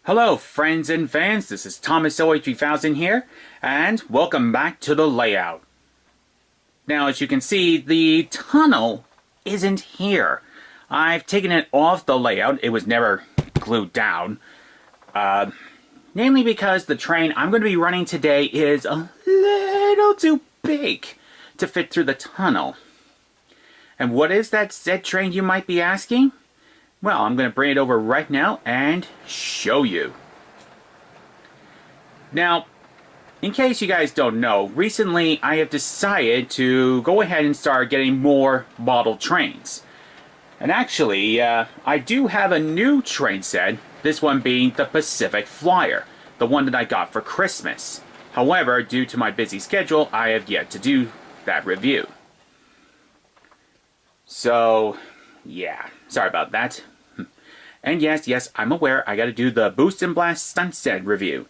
Hello friends and fans, this is ThomasZoey3000 here, and welcome back to the layout. Now as you can see, the tunnel isn't here. I've taken it off the layout, it was never glued down. Namely because the train I'm going to be running today is a little too big to fit through the tunnel. And what is that said train, you might be asking? Well, I'm going to bring it over right now and show you. Now, in case you guys don't know, recently I have decided to go ahead and start getting more model trains. And actually, I do have a new train set, this one being the Pacific Flyer, the one that I got for Christmas. However, due to my busy schedule, I have yet to do that review. So, yeah, sorry about that. And yes, I'm aware I gotta do the Boost and Blast Stunt Set review.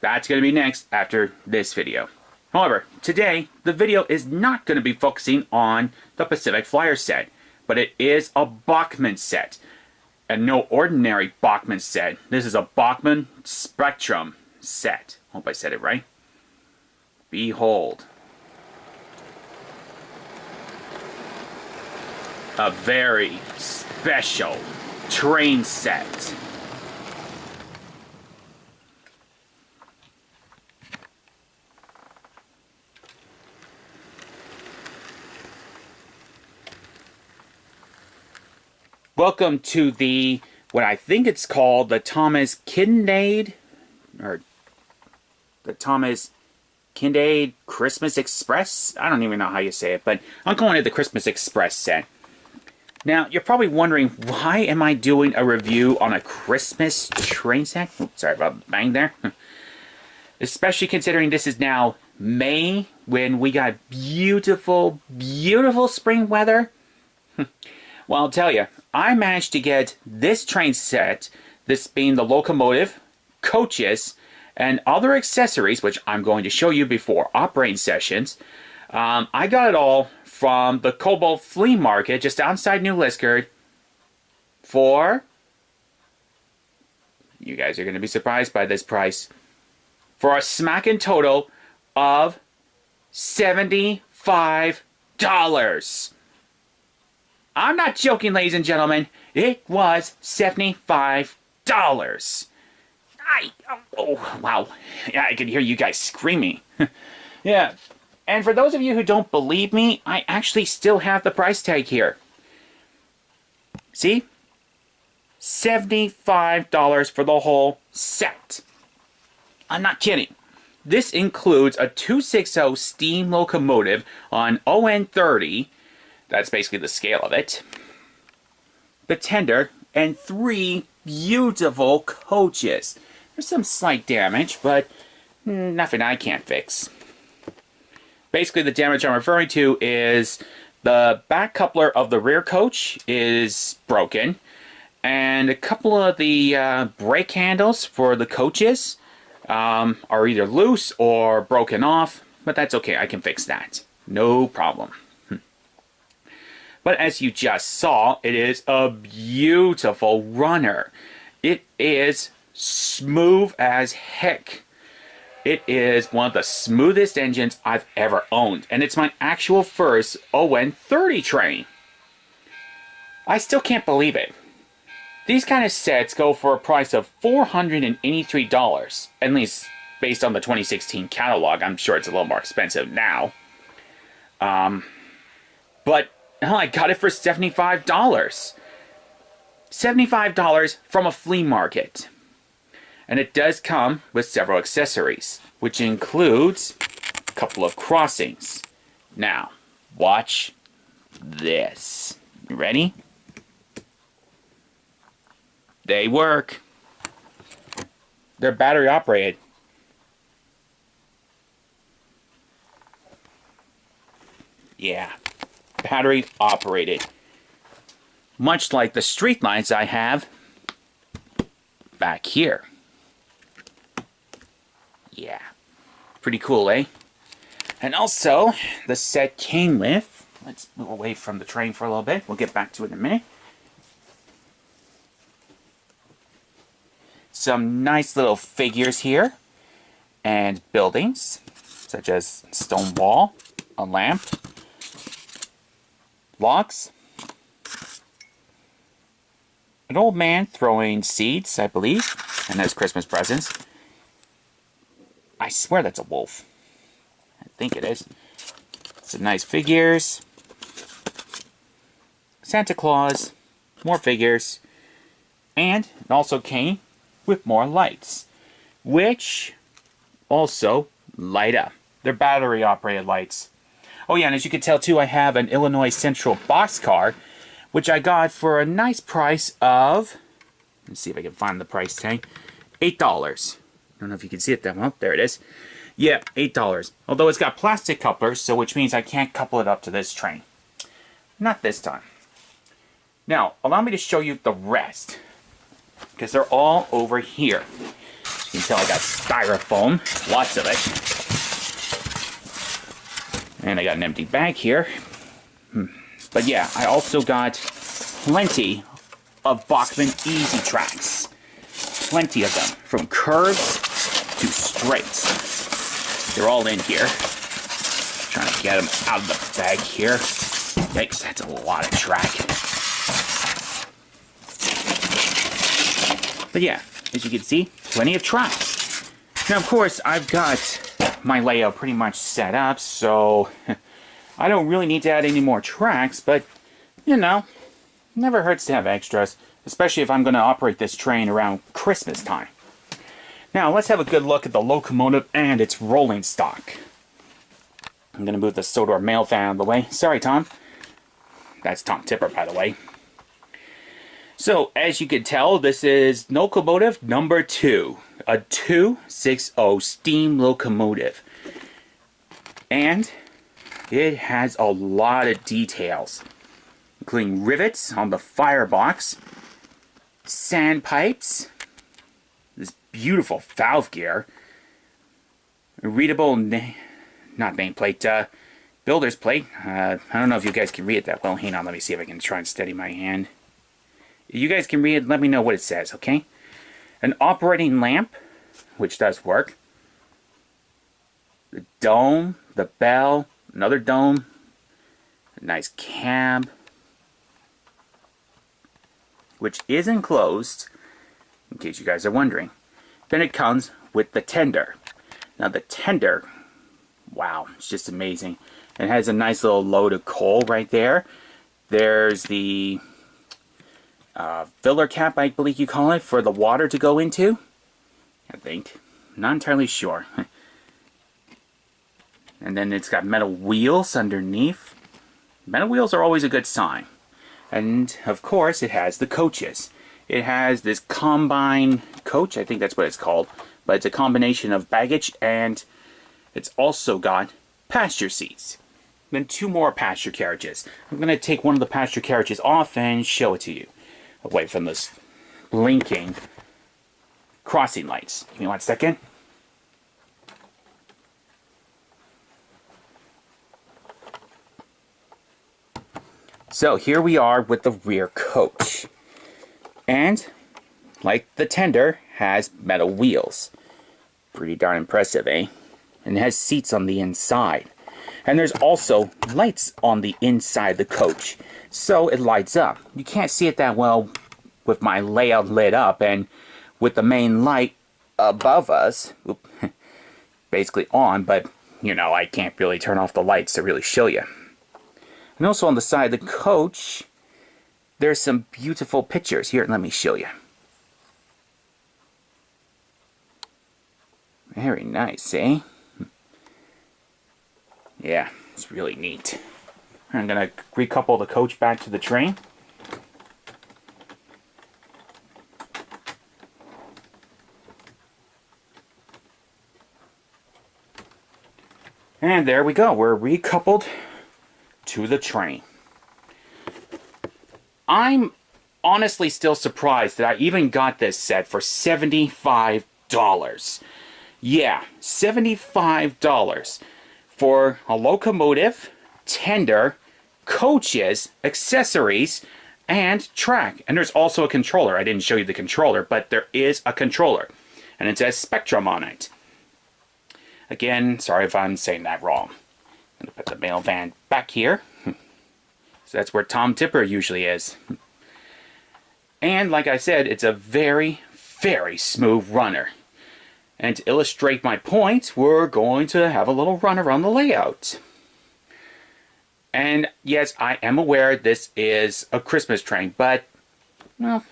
That's gonna be next after this video. However, today, the video is not gonna be focusing on the Pacific Flyer set, but it is a Bachmann set. And no ordinary Bachmann set. This is a Bachmann Spectrum set. Hope I said it right. Behold. A very special train set. Welcome to the, what I think it's called, the KinKade, or the KinKade Christmas Express? I don't even know how you say it, but I'm calling it the Christmas Express set. Now, you're probably wondering, why am I doing a review on a Christmas train set? Oops, sorry about the bang there. Especially considering this is now May, when we got beautiful, beautiful spring weather. Well, I'll tell you, I managed to get this train set, this being the locomotive, coaches, and other accessories, which I'm going to show you before operating sessions. I got it all from the Cobalt Flea Market just outside New Liskeard for, you guys are going to be surprised by this price, for a smacking total of $75. I'm not joking, ladies and gentlemen. It was $75. Oh, wow. Yeah, I can hear you guys screaming. Yeah. And for those of you who don't believe me, I actually still have the price tag here. See? $75 for the whole set. I'm not kidding. This includes a 260 steam locomotive on ON30. That's basically the scale of it. The tender, and 3 beautiful coaches. There's some slight damage, but nothing I can't fix. Basically, the damage I'm referring to is the back coupler of the rear coach is broken, and a couple of the brake handles for the coaches are either loose or broken off, but that's okay, I can fix that. No problem. But as you just saw, it is a beautiful runner. It is smooth as heck. It is one of the smoothest engines I've ever owned, and it's my actual first ON30 train. I still can't believe it. These kind of sets go for a price of $483, at least based on the 2016 catalog. I'm sure it's a little more expensive now. But I got it for $75. $75 from a flea market. And it does come with several accessories, which includes a couple of crossings. Now, watch this. You ready? They work. They're battery operated. Yeah, battery operated. Much like the street lights I have back here. Yeah, pretty cool, eh? And also, the set came with, let's move away from the train for a little bit. We'll get back to it in a minute. some nice little figures here and buildings, such as stone wall, a lamp, logs, an old man throwing seeds, I believe, and that's Christmas presents. I swear that's a wolf. I think it is. Some nice figures. Santa Claus, more figures, and it also came with more lights, which also light up. They're battery operated lights. Oh yeah, and as you can tell too, I have an Illinois Central boxcar, which I got for a nice price of, let's see if I can find the price tag, $8. I don't know if you can see it that well. There it is. Yeah, $8. Although it's got plastic couplers, so which means I can't couple it up to this train. Not this time. Now, allow me to show you the rest, because they're all over here. As you can tell, I got styrofoam, lots of it. And I got an empty bag here. But yeah, I also got plenty of Bachmann easy tracks. Plenty of them, from curves to straights. They're all in here. Trying to get them out of the bag here. Yikes, that's a lot of track. But yeah, as you can see, plenty of tracks. Now, of course, I've got my layout pretty much set up, so I don't really need to add any more tracks, but, you know, never hurts to have extras, especially if I'm going to operate this train around Christmas time. Now, let's have a good look at the locomotive and its rolling stock. I'm going to move the Sodor mail fan out of the way. Sorry, Tom. That's Tom Tipper, by the way. So, as you can tell, this is locomotive number 2. A 260 steam locomotive. And it has a lot of details, including rivets on the firebox, sandpipes, this beautiful valve gear, a readable, not nameplate, builder's plate. I don't know if you guys can read it that well. Hang on, let me see if I can try and steady my hand. If you guys can read it, let me know what it says, okay? An operating lamp, which does work. The dome, the bell, another dome, a nice cab, which is enclosed, in case you guys are wondering. Then it comes with the tender. Now the tender, wow, it's just amazing. It has a nice little load of coal right there. There's the filler cap, I believe you call it, for the water to go into. I think. Not entirely sure. And then it's got metal wheels underneath. Metal wheels are always a good sign. And, of course, it has the coaches. It has this combine coach, I think that's what it's called. But it's a combination of baggage, and it's also got passenger seats. Then 2 more passenger carriages. I'm going to take one of the passenger carriages off and show it to you. Away from this blinking crossing lights. Give me 1 second. So here we are with the rear coach. And, like the tender, has metal wheels. Pretty darn impressive, eh? And it has seats on the inside. And there's also lights on the inside of the coach. So it lights up. You can't see it that well with my layout lit up, and with the main light above us, basically on, but, you know, I can't really turn off the lights to really show you. And also on the side of the coach, there's some beautiful pictures. Here, let me show you. Very nice, eh? Yeah, it's really neat. I'm going to recouple the coach back to the train. And there we go. We're recoupled to the train. I'm honestly still surprised that I even got this set for $75. Yeah, $75 for a locomotive, tender, coaches, accessories, and track. And there's also a controller. I didn't show you the controller, but there is a controller. And it says Spectrum on it. Again, sorry if I'm saying that wrong. I'm going to put the mail van back here. So that's where Tom Tipper usually is. And like I said, it's a very, very smooth runner. And to illustrate my point, we're going to have a little run around the layout. And yes, I am aware this is a Christmas train, but, well,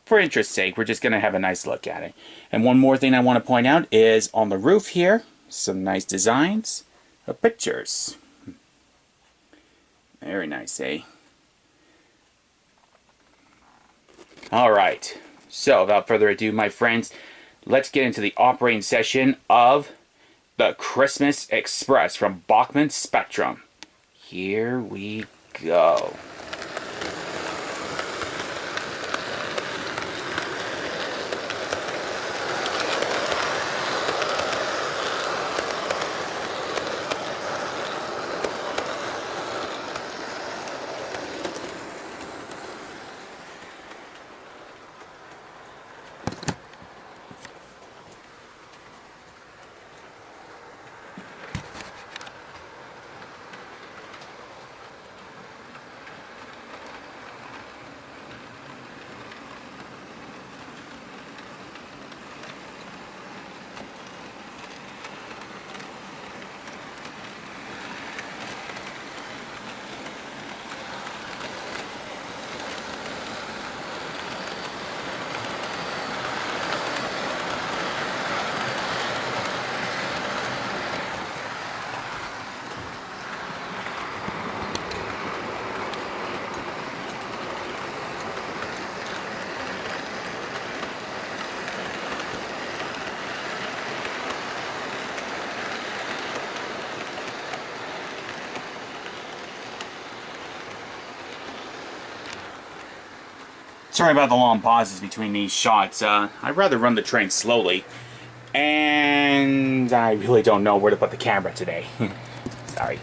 for interest's sake, we're just going to have a nice look at it. And one more thing I want to point out is on the roof here, some nice designs of pictures. Very nice, eh? Alright, so without further ado, my friends, let's get into the operating session of the Christmas Express from Bachmann Spectrum. Here we go. Sorry about the long pauses between these shots. I'd rather run the train slowly. And I really don't know where to put the camera today. Sorry.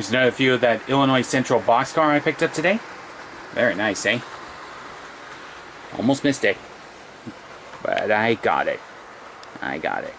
Here's another view of that Illinois Central boxcar I picked up today. Very nice, eh? Almost missed it. But I got it. I got it.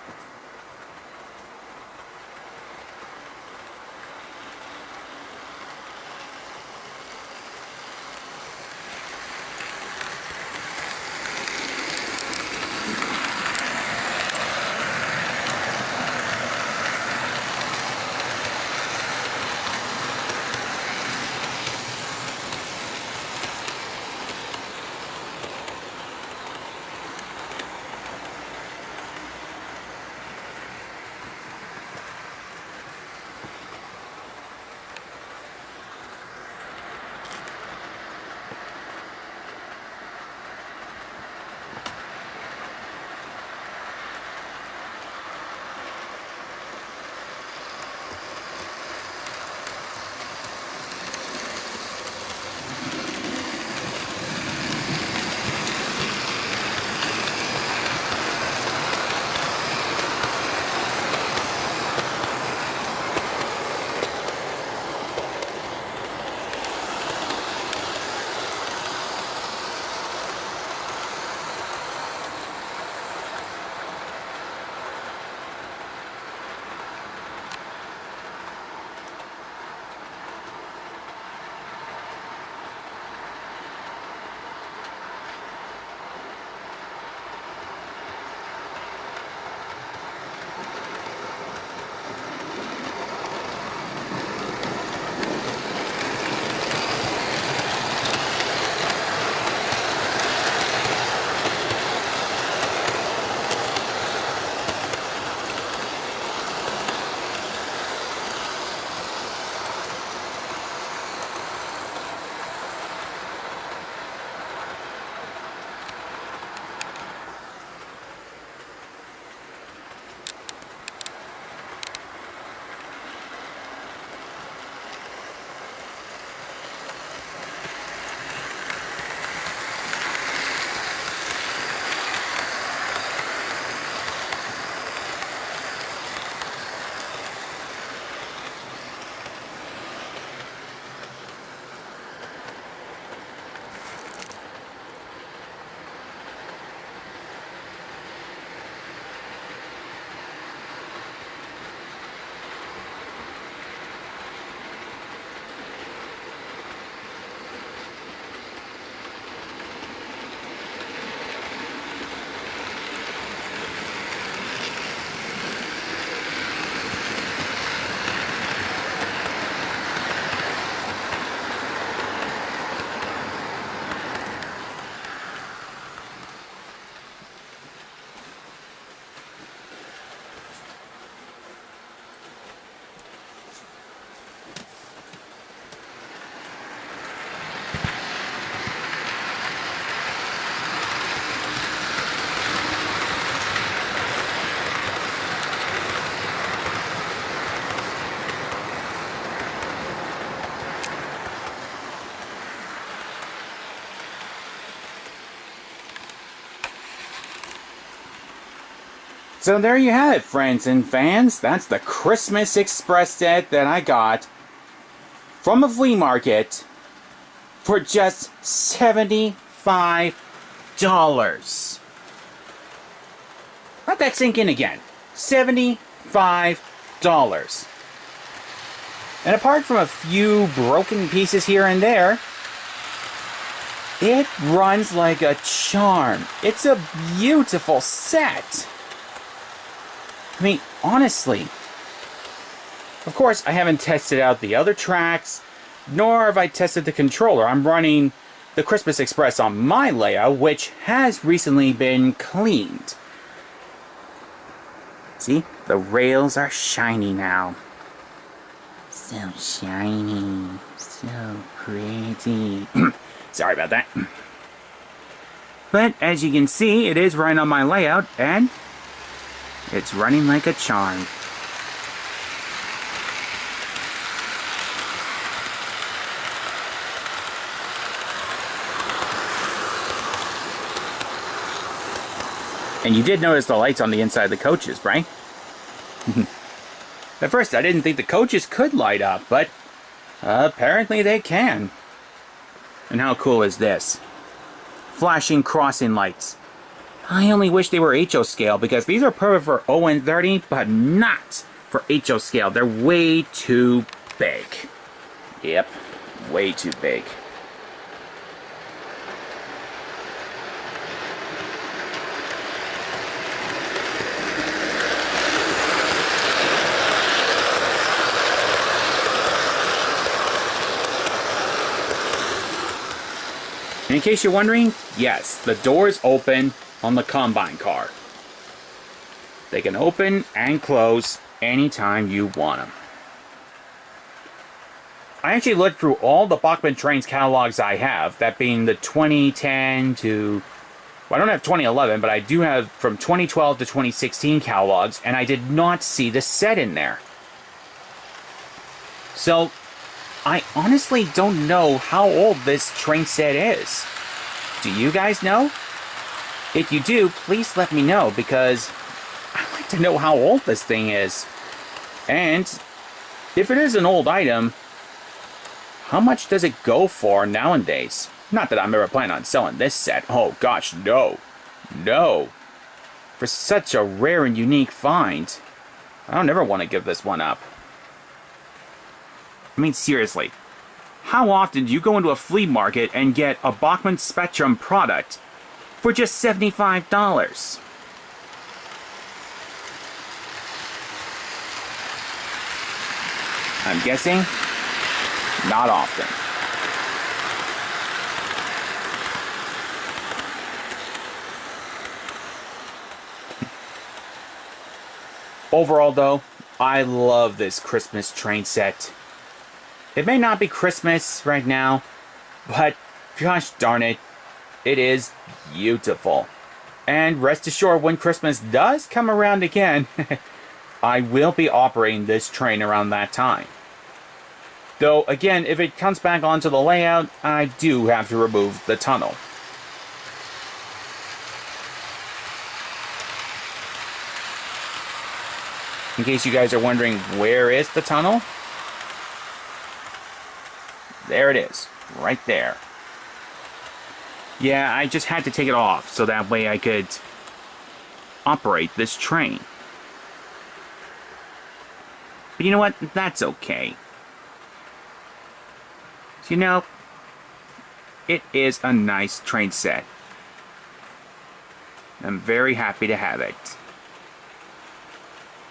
So there you have it, friends and fans. That's the Christmas Express set that I got from a flea market for just $75. Let that sink in again. $75. And apart from a few broken pieces here and there, it runs like a charm. It's a beautiful set. I mean, honestly. Of course, I haven't tested out the other tracks, nor have I tested the controller. I'm running the Christmas Express on my layout, which has recently been cleaned. See? The rails are shiny now. So shiny. So pretty. Sorry about that. But as you can see, it is running on my layout, and it's running like a charm. And you did notice the lights on the inside of the coaches, right? At first, I didn't think the coaches could light up, but Apparently they can. And how cool is this? Flashing crossing lights. I only wish they were HO scale because these are perfect for ON30, but not for HO scale. They're way too big. Yep, way too big. And in case you're wondering, yes, the doors open on the Combine car. They can open and close anytime you want them. I actually looked through all the Bachmann Trains catalogs I have, that being the 2010 to... Well, I don't have 2011, but I do have from 2012 to 2016 catalogs, and I did not see the set in there. So, I honestly don't know how old this train set is. Do you guys know? If you do, please let me know, because I'd like to know how old this thing is. And if it is an old item, how much does it go for nowadays? Not that I'm ever planning on selling this set. Oh gosh, no. No. For such a rare and unique find, I don't ever want to give this one up. I mean, seriously. How often do you go into a flea market and get a Bachmann Spectrum product for just $75? I'm guessing not often. Overall, though, I love this Christmas train set. It may not be Christmas right now, but gosh darn it, it is beautiful. And rest assured, when Christmas does come around again, I will be operating this train around that time. Though, again, if it comes back onto the layout, I do have to remove the tunnel. In case you guys are wondering, where is the tunnel? There it is, right there. Yeah, I just had to take it off so that way I could operate this train. But you know what? That's okay. You know, it is a nice train set. I'm very happy to have it.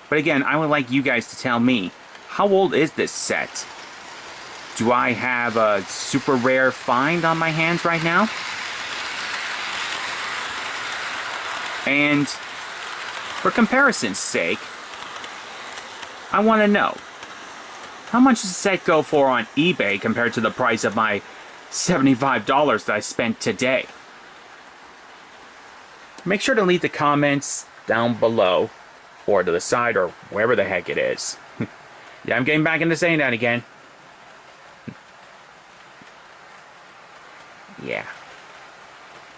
But again, I would like you guys to tell me, how old is this set? Do I have a super rare find on my hands right now? And for comparison's sake, I want to know, how much does the set go for on eBay compared to the price of my $75 that I spent today? Make sure to leave the comments down below, or to the side, or wherever the heck it is. Yeah, I'm getting back into saying that again. Yeah.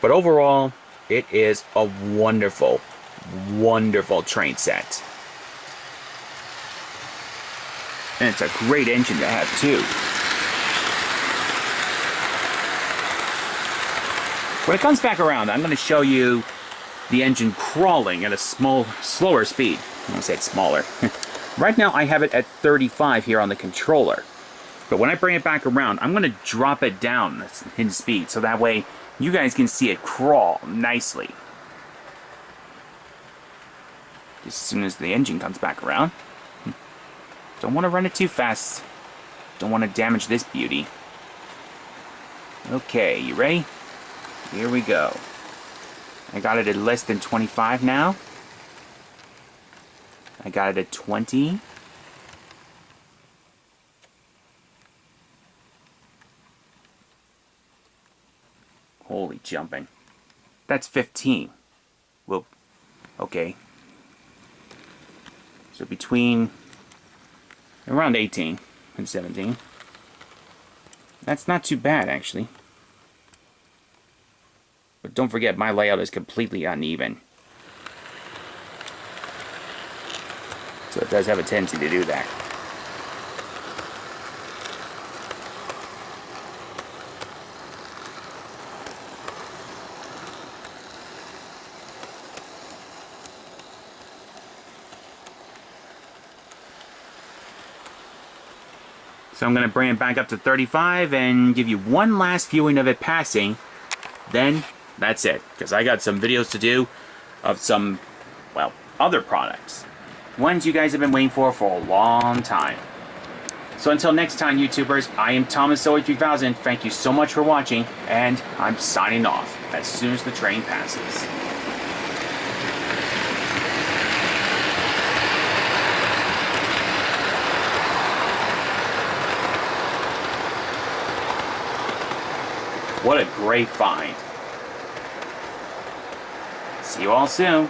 But overall, it is a wonderful, wonderful train set. And it's a great engine to have, too. When it comes back around, I'm going to show you the engine crawling at a slower speed. I won't say it's smaller. Right now, I have it at 35 here on the controller. But when I bring it back around, I'm going to drop it down in speed, so that way you guys can see it crawl nicely. As soon as the engine comes back around. Don't want to run it too fast. Don't want to damage this beauty. Okay, you ready? Here we go. I got it at less than 25 now. I got it at 20. Holy jumping. That's 15. Well, okay. So between around 18 and 17. That's not too bad, actually. But don't forget, my layout is completely uneven. So it does have a tendency to do that. So I'm going to bring it back up to 35 and give you one last viewing of it passing. Then that's it, because I got some videos to do of some, well, other products. Ones you guys have been waiting for a long time. So until next time, YouTubers, I am ThomasZoey3000. Thank you so much for watching, and I'm signing off as soon as the train passes. What a great find. See you all soon.